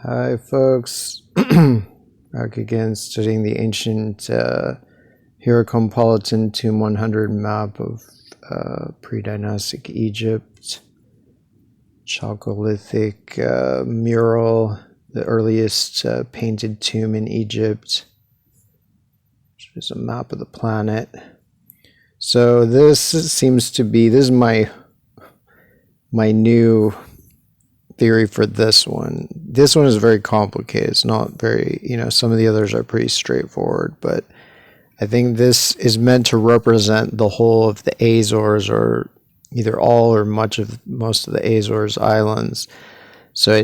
Hi folks, back again studying the ancient Hierakonpolis Tomb 100 map of pre-dynastic Egypt, Chalcolithic mural, the earliest painted tomb in Egypt, which is a map of the planet. So this seems to be, this is my new theory for this one. This one is very complicated. It's not very, some of the others are pretty straightforward, but I think this is meant to represent the whole of the Azores, or either all or most of the Azores islands. So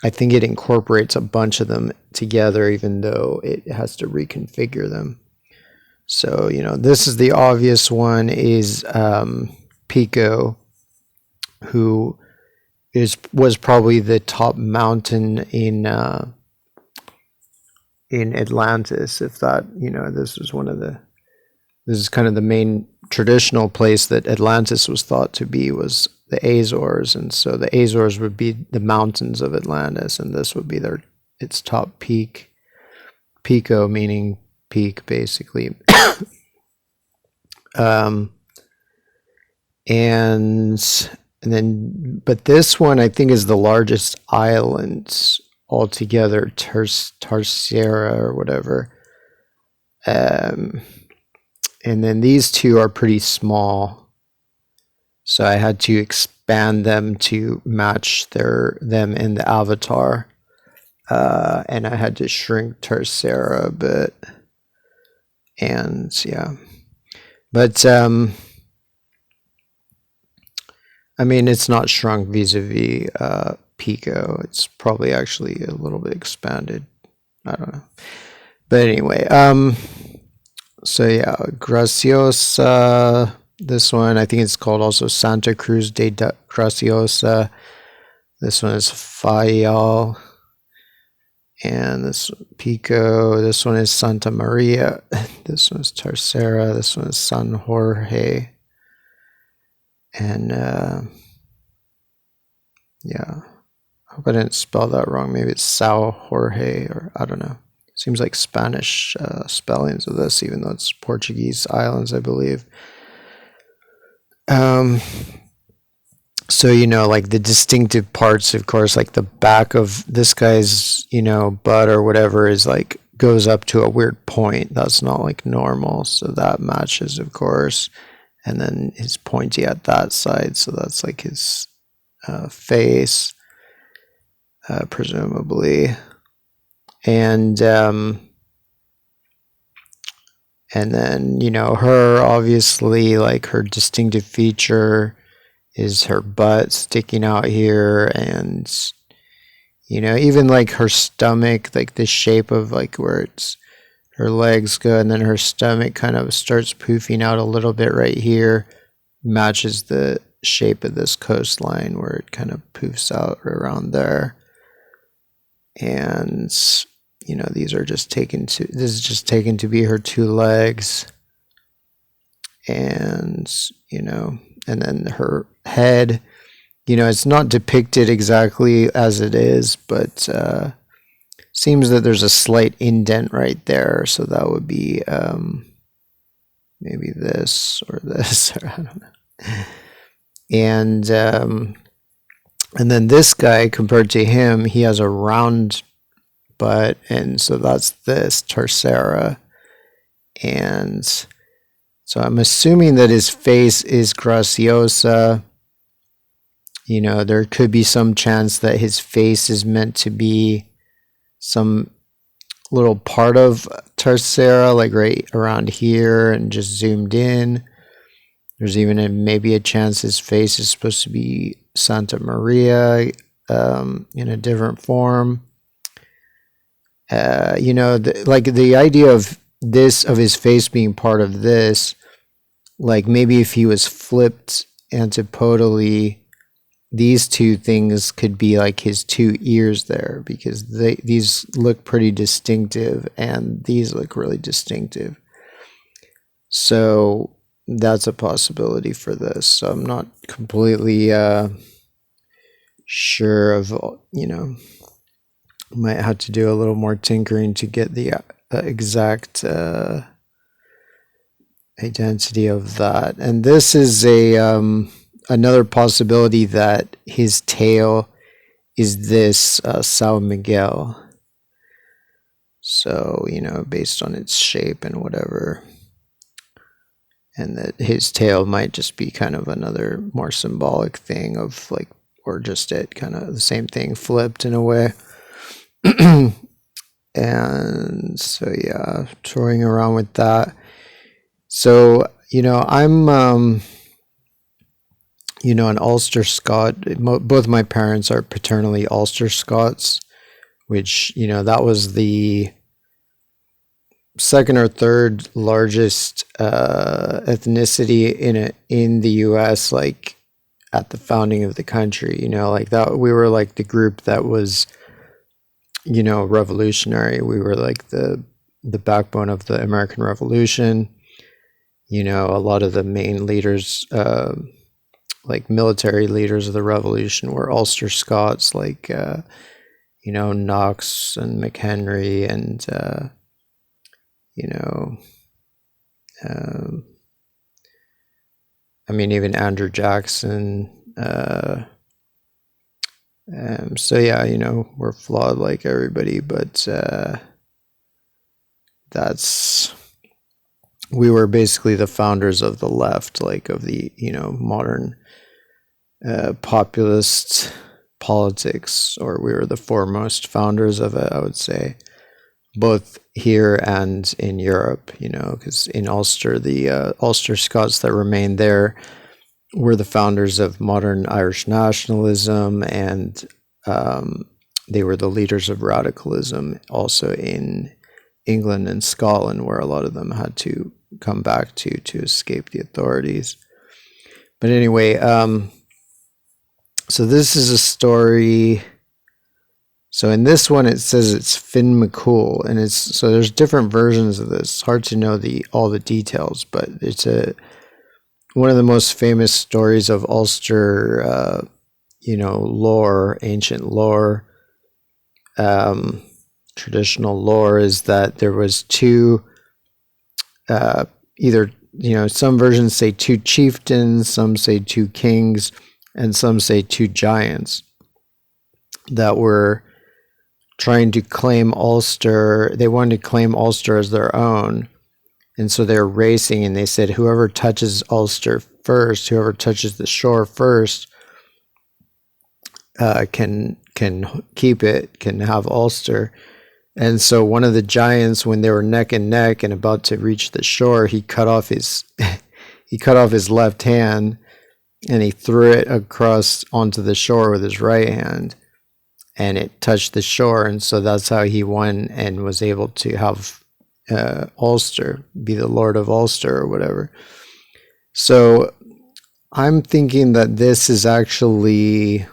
I think it incorporates a bunch of them together, even though it has to reconfigure them. So, this is the obvious one, is Pico, who was probably the top mountain in Atlantis. If that, this is kind of the main traditional place that Atlantis was thought to be, was the Azores, and so the Azores would be the mountains of Atlantis, and this would be its top peak. Pico meaning peak, basically. But this one I think is the largest island altogether, Terceira or whatever. And then these two are pretty small, so I had to expand them to match them in the avatar. And I had to shrink Terceira a bit. And yeah. But I mean, it's not shrunk vis-a-vis Pico. It's probably actually a little bit expanded. I don't know. But anyway, so yeah, Graciosa. This one, I think it's called also Santa Cruz de Graciosa. This one is Fayal. And this Pico. This one is Santa Maria. This one is Terceira. This one is San Jorge. And yeah, I hope I didn't spell that wrong. Maybe it's Sao Jorge, or I don't know. Seems like Spanish spellings of this, even though it's Portuguese islands, I believe. So, like the distinctive parts, of course, like the back of this guy's, butt or whatever is like goes up to a weird point. That's not like normal. So that matches, of course. And then he's pointy at that side, so that's like his face, presumably. And then, her, obviously, like her distinctive feature is her butt sticking out here, and, even like her stomach, like the shape of like where her legs go, and then her stomach kind of starts poofing out a little bit right here, matches the shape of this coastline where it kind of poofs out around there. And these are just this is just taken to be her two legs. And and then her head, it's not depicted exactly as it is, but seems that there's a slight indent right there, so that would be maybe this or this, or I don't know. And then this guy, compared to him, he has a round butt, and so that's this Terceira. And so I'm assuming that his face is Graciosa. There could be some chance that his face is meant to be some little part of Terceira, like right around here, and just zoomed in. There's even maybe a chance his face is supposed to be Santa Maria in a different form. The idea of his face being part of this, like maybe if he was flipped antipodally, these two things could be like his two ears there, because these look pretty distinctive and these look really distinctive. So that's a possibility for this. So I'm not completely sure of, Might have to do a little more tinkering to get the exact identity of that. And this is a another possibility that his tail is this Sao Miguel. So, you know, based on its shape and whatever. And that his tail might just be kind of another more symbolic thing of like, or just it kind of the same thing flipped in a way. And so, yeah, toying around with that. So, you know, I'm, you know, an Ulster Scot. Both my parents are paternally Ulster Scots, which, you know, that was the second or third largest ethnicity in the U.S. like at the founding of the country. You know, like that we were like the group that was, you know, revolutionary. We were like the backbone of the American Revolution. You know, a lot of the main leaders, like military leaders of the revolution, were Ulster Scots, like you know, Knox and McHenry and you know, I mean, even Andrew Jackson. So yeah, you know, we're flawed like everybody, but we were basically the founders of the left, like of the, you know, modern populist politics, or we were the foremost founders of it, I would say, both here and in Europe, you know, because in Ulster, the Ulster Scots that remained there were the founders of modern Irish nationalism, and they were the leaders of radicalism also in England and Scotland, where a lot of them had to come back to escape the authorities. But anyway, so this is a story. So in this one, it says it's Finn McCool, and it's so there's different versions of this. It's hard to know all the details, but it's one of the most famous stories of Ulster, you know, lore, ancient lore, traditional lore, is that there was two, either, you know, some versions say two chieftains, some say two kings, and some say two giants that were trying to claim Ulster. They wanted to claim Ulster as their own. And so they're racing, and they said, whoever touches Ulster first, whoever touches the shore first, can keep it, can have Ulster. And so one of the giants, when they were neck and neck and about to reach the shore, he cut off his left hand, and he threw it across onto the shore with his right hand, and it touched the shore. And so that's how he won and was able to have Ulster, be the Lord of Ulster or whatever. So I'm thinking that this is actually,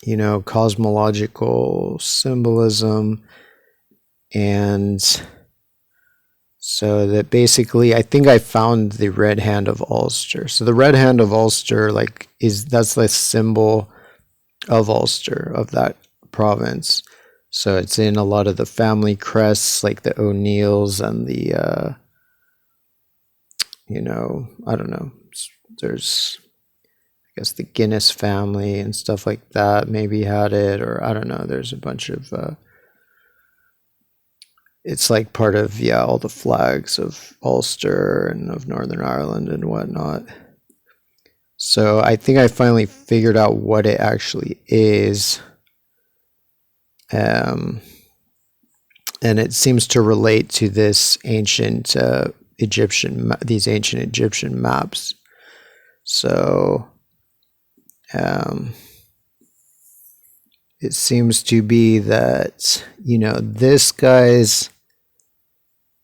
you know, cosmological symbolism. And so that basically, I think I found the Red Hand of Ulster. So the Red Hand of Ulster, like, that's the symbol of Ulster, of that province. So it's in a lot of the family crests, like the O'Neills and the, you know, I don't know. There's, I guess, the Guinness family and stuff like that maybe had it, or I don't know. There's a bunch of, it's like part of, yeah, all the flags of Ulster and of Northern Ireland and whatnot. So I think I finally figured out what it actually is. And it seems to relate to this ancient these ancient Egyptian maps. So it seems to be that, you know, this guy's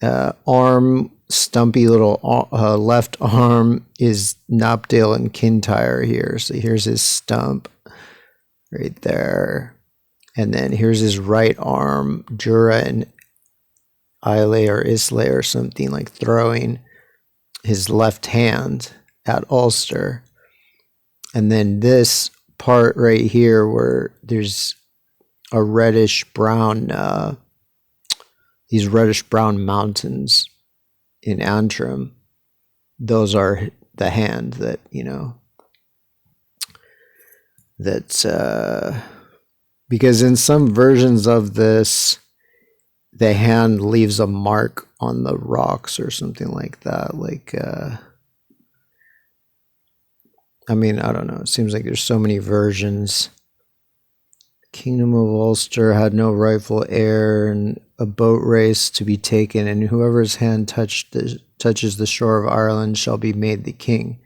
arm, stumpy little left arm, is Knapdale and Kintyre here. So here's his stump right there. And then here's his right arm, Jura and Islay or Islay or something, like throwing his left hand at Ulster. And then this part right here where there's a reddish brown, these reddish brown mountains in Antrim. Those are the hand that, because in some versions of this, the hand leaves a mark on the rocks or something like that. Like, I don't know. It seems like there's so many versions. Kingdom of Ulster had no rightful heir, and a boat race to be taken, and whoever's hand touches the shore of Ireland shall be made the king.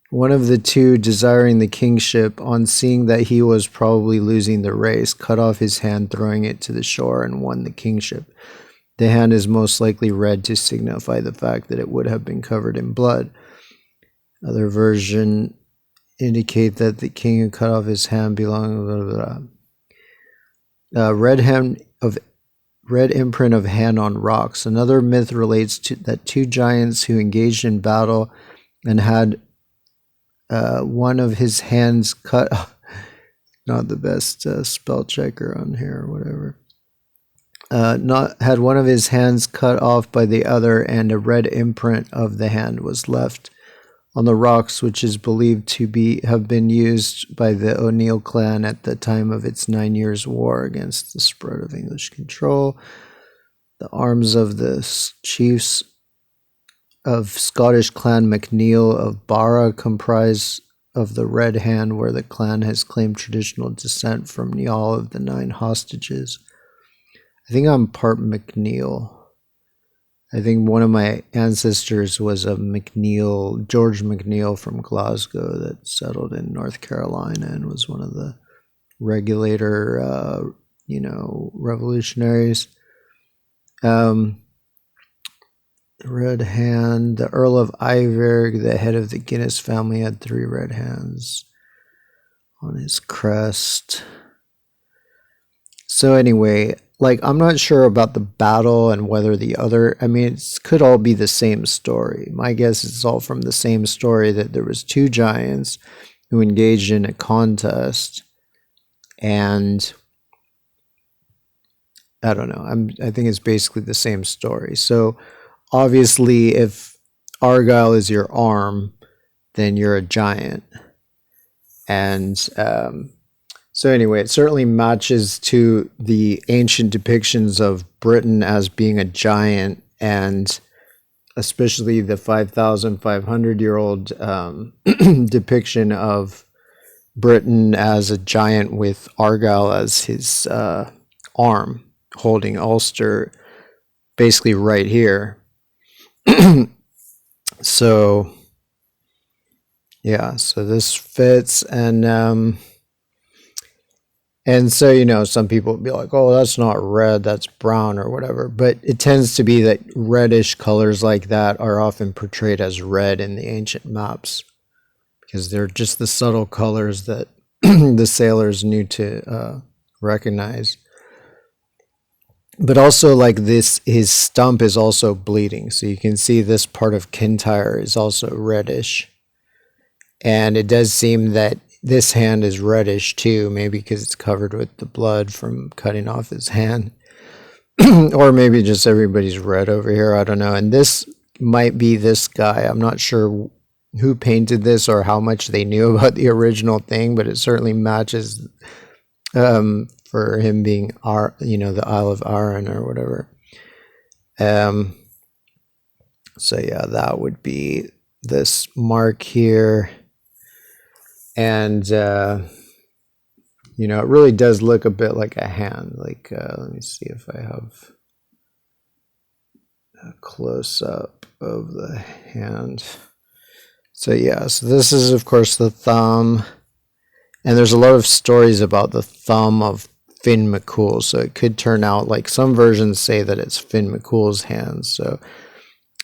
One of the two, desiring the kingship, on seeing that he was probably losing the race, cut off his hand, throwing it to the shore, and won the kingship. The hand is most likely red to signify the fact that it would have been covered in blood. Other version indicate that the king who cut off his hand belonged red imprint of hand on rocks. Another myth relates to that two giants who engaged in battle and had one of his hands cut off. Not the best spell checker on here or whatever. Had one of his hands cut off by the other, and a red imprint of the hand was left on the rocks, which is believed to have been used by the O'Neill clan at the time of its 9 years' war against the spread of English control. The arms of the chiefs of Scottish clan MacNeil of Barra comprise of the Red Hand, where the clan has claimed traditional descent from Niall of the 9 hostages. I think I'm part MacNeil. I think one of my ancestors was a MacNeil, George MacNeil from Glasgow, that settled in North Carolina and was one of the regulator, revolutionaries. Red Hand, the Earl of Iverg, the head of the Guinness family, had 3 red hands on his crest. So anyway, I'm not sure about the battle and whether the other, it could all be the same story. My guess is it's all from the same story, that there was 2 giants who engaged in a contest, and I don't know. I think it's basically the same story. So obviously, if Argyle is your arm, then you're a giant. And so anyway, it certainly matches to the ancient depictions of Britain as being a giant, and especially the 5,500-year-old depiction of Britain as a giant with Argyle as his arm, holding Ulster basically right here. So yeah, so this fits, and so, some people would be like, oh, that's not red, that's brown or whatever. But it tends to be that reddish colors like that are often portrayed as red in the ancient maps, because they're just the subtle colors that the sailors knew to recognize. But also, his stump is also bleeding. So you can see this part of Kintyre is also reddish. And it does seem that this hand is reddish too, maybe because it's covered with the blood from cutting off his hand. Or maybe just everybody's red over here, I don't know. And this might be this guy. I'm not sure who painted this or how much they knew about the original thing, but it certainly matches for him being, the Isle of Arran or whatever. So yeah, that would be this mark here. And, it really does look a bit like a hand. Let me see if I have a close-up of the hand. So yeah, so this is, of course, the thumb. And there's a lot of stories about the thumb of Finn McCool. So it could turn out, some versions say that it's Finn McCool's hand.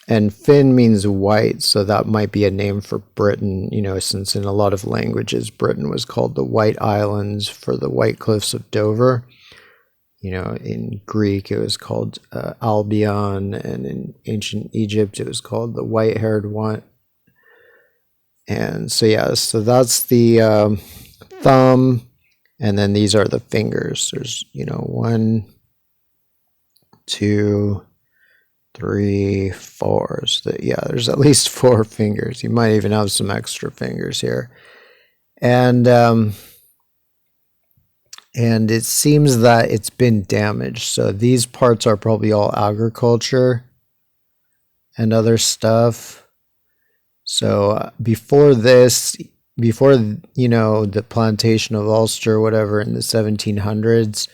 And Finn means white, so that might be a name for Britain, since in a lot of languages, Britain was called the White Islands for the White Cliffs of Dover. In Greek, it was called Albion, and in ancient Egypt, it was called the White-Haired One. And so, yeah, so that's the thumb. And then these are the fingers. There's, 1, 2, 3, 4. So yeah, there's at least 4 fingers. You might even have some extra fingers here. And it seems that it's been damaged. So these parts are probably all agriculture and other stuff. So before this, the plantation of Ulster, whatever, in the 1700s,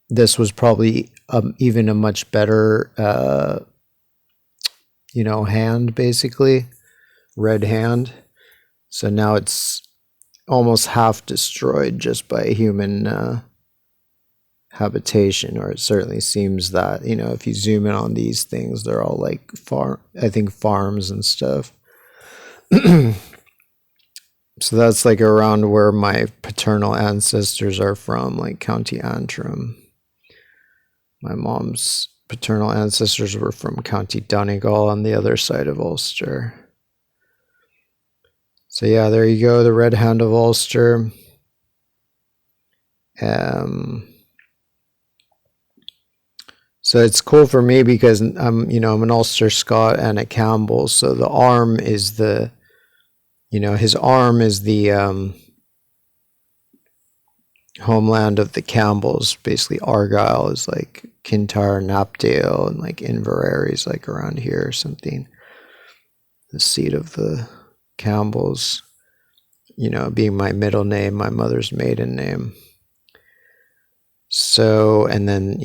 this was probably even a much better, hand, basically, red hand. So now it's almost half destroyed just by human habitation, or it certainly seems that, if you zoom in on these things, they're all like farms and stuff. So that's like around where my paternal ancestors are from, like County Antrim. My mom's paternal ancestors were from County Donegal on the other side of Ulster. So yeah, there you go, the Red Hand of Ulster. So it's cool for me because I'm an Ulster Scot and a Campbell. So the arm is his arm is the homeland of the Campbells. Basically, Argyll is like Kintyre, Knapdale, and like Inverary is like around here or something. The seat of the Campbells, being my middle name, my mother's maiden name. So, and then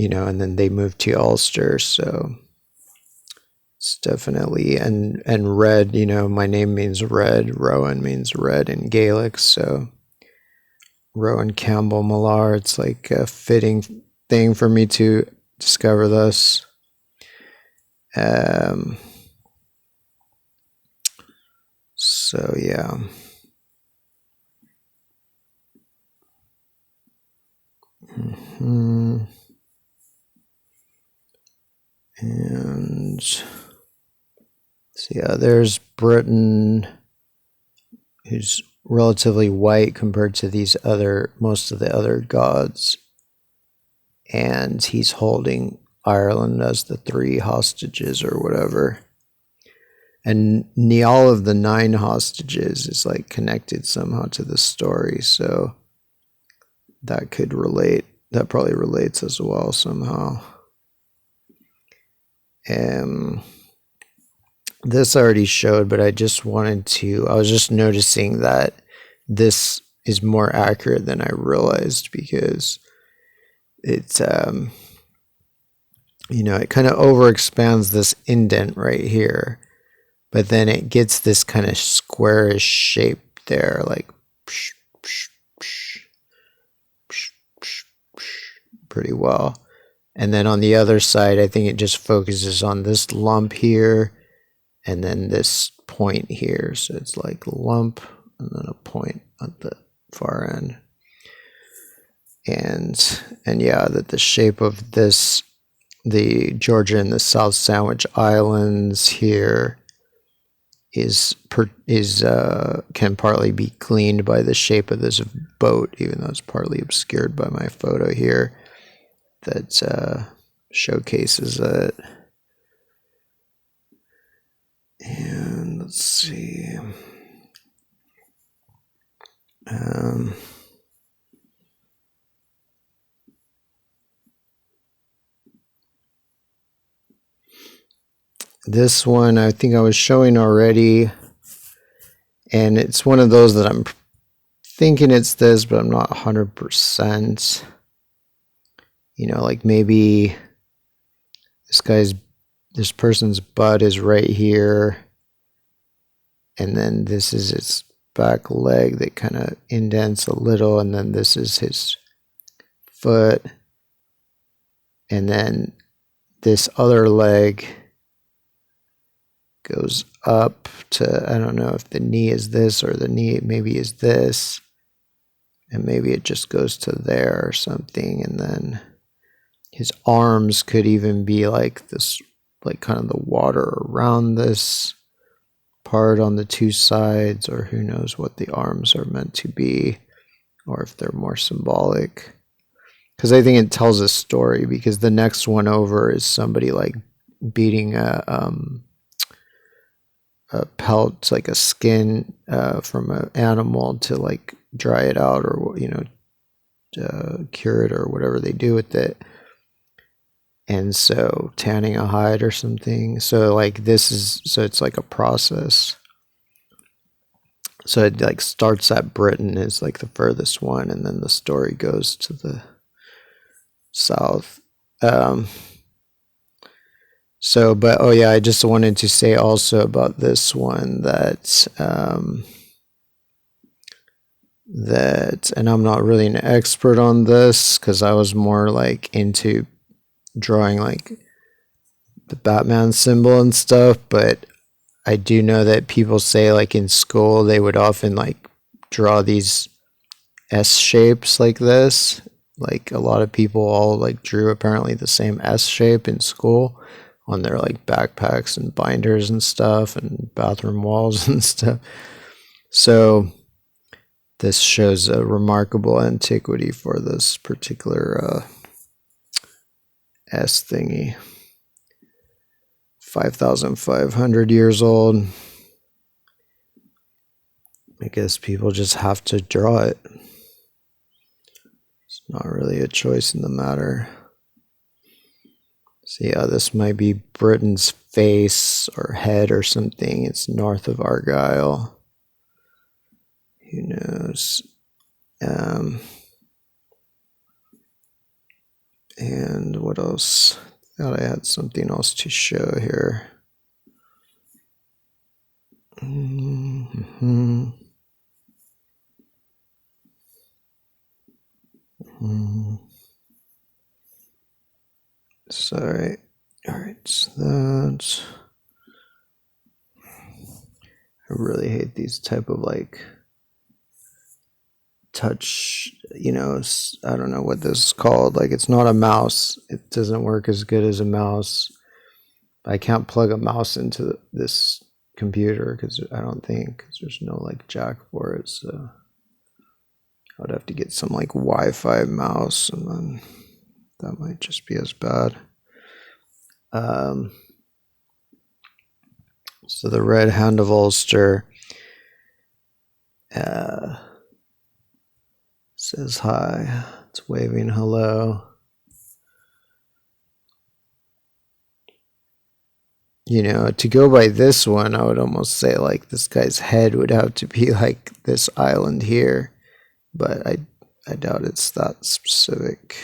they moved to Ulster. So it's definitely, and red, my name means red. Rowan means red in Gaelic. So Rowan Campbell Millar, it's like a fitting thing for me to discover this. So yeah. And so yeah, there's Britain, who's relatively white compared to most of the other gods. And he's holding Ireland as the 3 hostages or whatever. And all of the 9 hostages is like connected somehow to the story. So that could relate. That probably relates as well somehow. This I already showed, but I was just noticing that this is more accurate than I realized, because it's, it kind of overexpands this indent right here, but then it gets this kind of squarish shape there, like pretty well. And then on the other side, I think it just focuses on this lump here and then this point here. So it's like a lump and then a point at the far end. And yeah, that the shape of this, the Georgia and the South Sandwich Islands here can partly be cleaned by the shape of this boat, even though it's partly obscured by my photo here that showcases it. And let's see. This one I think I was showing already, and it's one of those that I'm thinking it's this, but I'm not 100%. Like maybe this person's butt is right here, and then this is its back leg that kind of indents a little, and then this is his foot, and then this other leg goes up to, I don't know if the knee is this or the knee maybe is this, and maybe it just goes to there or something, and then his arms could even be like this, like kind of the water around this part on the 2 sides, or who knows what the arms are meant to be. or if they're more symbolic. Because I think it tells a story, because the next one over is somebody like beating a pelt, like a skin from an animal to like dry it out, or cure it, or whatever they do with it. And so tanning a hide or something. So like it's like a process. So it like starts at Britain is like the furthest one, and then the story goes to the south. So, but oh yeah, I just wanted to say also about this one that and I'm not really an expert on this, because I was more like into drawing like the Batman symbol and stuff, but I do know that people say like in school they would often like draw these S shapes like this. Like a lot of people all like drew apparently the same S shape in school on their like backpacks and binders and stuff and bathroom walls and stuff. So this shows a remarkable antiquity for this particular S thingy. 5,500 years old. I guess people just have to draw it. It's not really a choice in the matter. So yeah, this might be Britain's face or head or something. It's north of Argyll. Who knows? And what else? Thought I had something else to show here. Sorry. All right, so that. I really hate these type of like touch, I don't know what this is called. Like, it's not a mouse. It doesn't work as good as a mouse. I can't plug a mouse into this computer because there's no like jack for it. So I would have to get some like Wi-Fi mouse, and then that might just be as bad. So the Red Hand of Ulster says hi. It's waving hello. To go by this one, I would almost say like this guy's head would have to be like this island here, but I doubt it's that specific.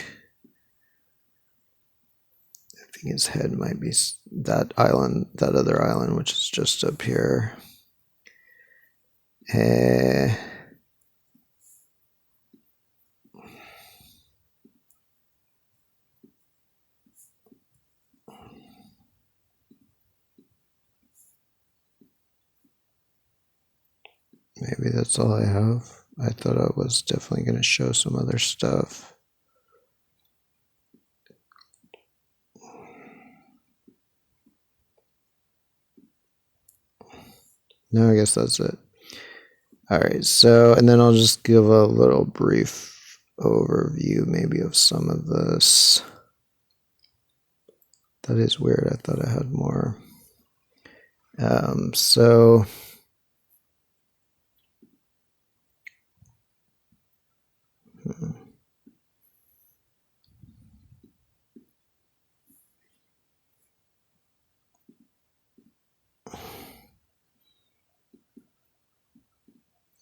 I think his head might be that island, that other island, which is just up here. Maybe that's all I have. I thought I was definitely going to show some other stuff. No, I guess that's it. All right, so, and then I'll just give a little brief overview maybe of some of this. That is weird. I thought I had more. So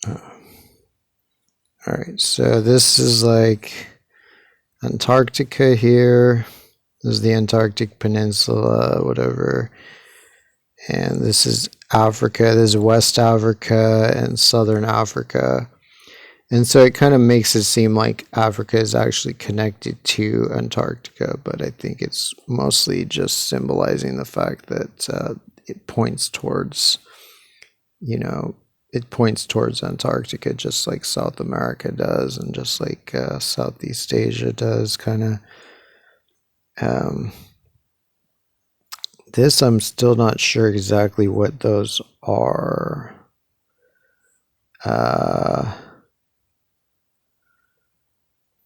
all right, so this is like Antarctica here. This is the Antarctic Peninsula, whatever. And this is Africa. This is West Africa and Southern Africa. And so it kind of makes it seem like Africa is actually connected to Antarctica, but I think it's mostly just symbolizing the fact that it points towards, Antarctica, just like South America does, and just like Southeast Asia does, kind of. This, I'm still not sure exactly what those are.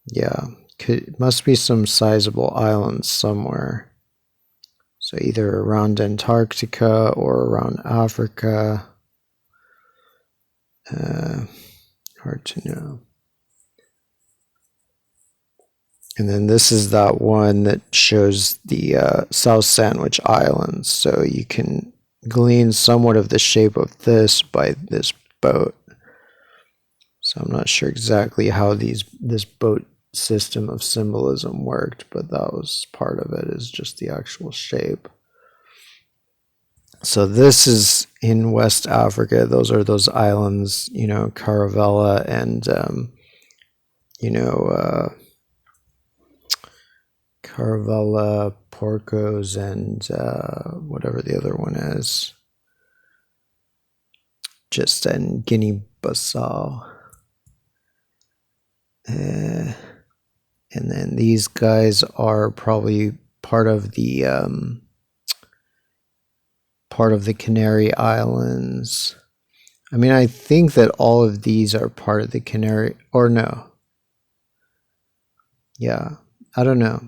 Yeah, must be some sizable islands somewhere. So either around Antarctica or around Africa. Hard to know. And then this is that one that shows the South Sandwich Islands. So you can glean somewhat of the shape of this by this boat. So I'm not sure exactly how this boat system of symbolism worked, but that was part of it, is just the actual shape. So this is in West Africa. Those are those islands, Caravella and, Caravella, Porcos, and whatever the other one is. Just in Guinea-Bissau. And then these guys are probably part of the Canary Islands. I mean, I think that all of these are part of the Canary, or no. Yeah, I don't know.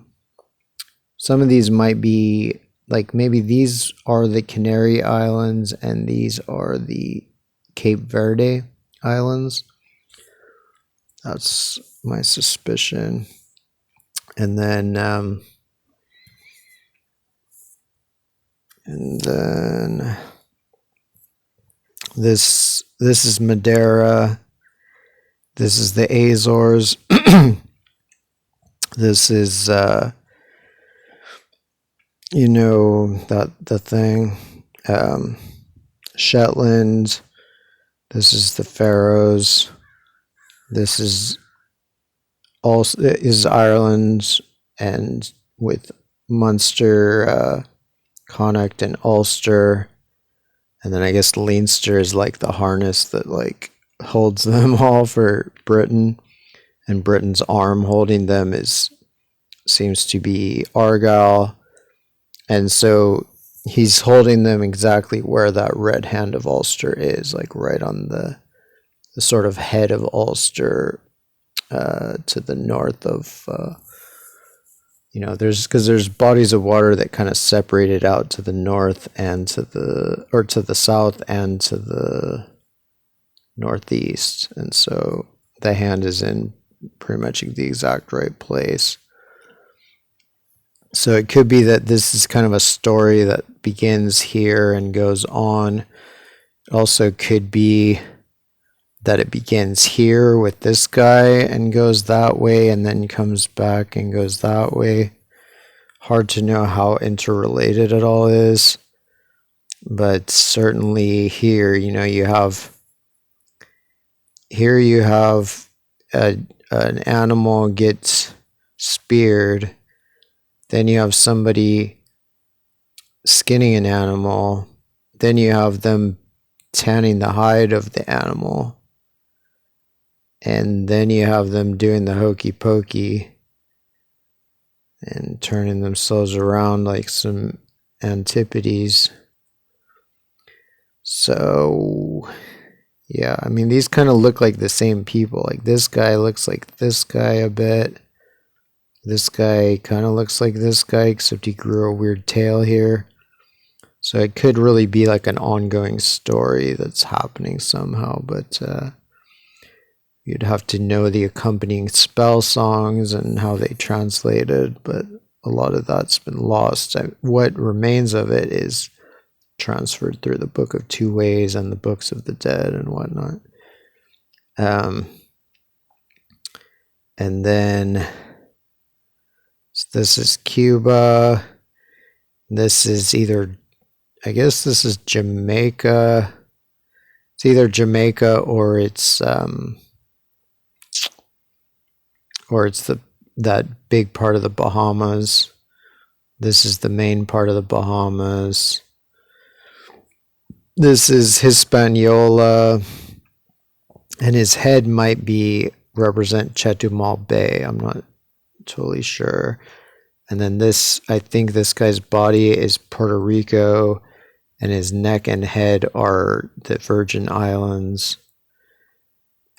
Some of these might be, like, maybe these are the Canary Islands and these are the Cape Verde Islands. That's my suspicion. And then this is Madeira. This is the Azores. This is the thing. Shetland. This is the Faroes. This is Ireland, and with Munster, Connacht, and Ulster. And then I guess Leinster is like the harness that like holds them all for Britain, and Britain's arm holding them seems to be Argyll, and so he's holding them exactly where that Red Hand of Ulster is, like right on the sort of head of Ulster, to the north of. There's bodies of water that kind of separate it out to the north and to the south and to the northeast, and so the hand is in pretty much the exact right place. So it could be that this is kind of a story that begins here and goes on. It also could be that it begins here with this guy and goes that way and then comes back and goes that way. Hard to know how interrelated it all is. But certainly here, you have an animal gets speared. Then you have somebody skinning an animal. Then you have them tanning the hide of the animal. And then you have them doing the hokey pokey and turning themselves around like some antipodes. So, yeah, I mean, these kind of look like the same people. Like this guy looks like this guy a bit. This guy kind of looks like this guy, except he grew a weird tail here. So it could really be like an ongoing story that's happening somehow, but you'd have to know the accompanying spell songs and how they translated, but a lot of that's been lost. What remains of it is transferred through the Book of Two Ways and the Books of the Dead and whatnot. And then this is Cuba. This is I guess this is Jamaica. It's either Jamaica or it's that big part of the Bahamas. This is the main part of the Bahamas. This is Hispaniola, and his head might represent Chetumal Bay. I'm not totally sure. And then I think this guy's body is Puerto Rico, and his neck and head are the Virgin Islands.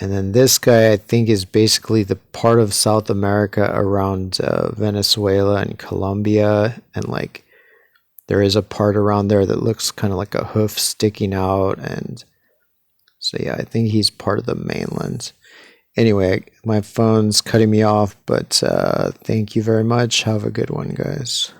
And then this guy, I think, is basically the part of South America around Venezuela and Colombia. And like there is a part around there that looks kind of like a hoof sticking out. And so, yeah, I think he's part of the mainland. Anyway, my phone's cutting me off, but thank you very much. Have a good one, guys.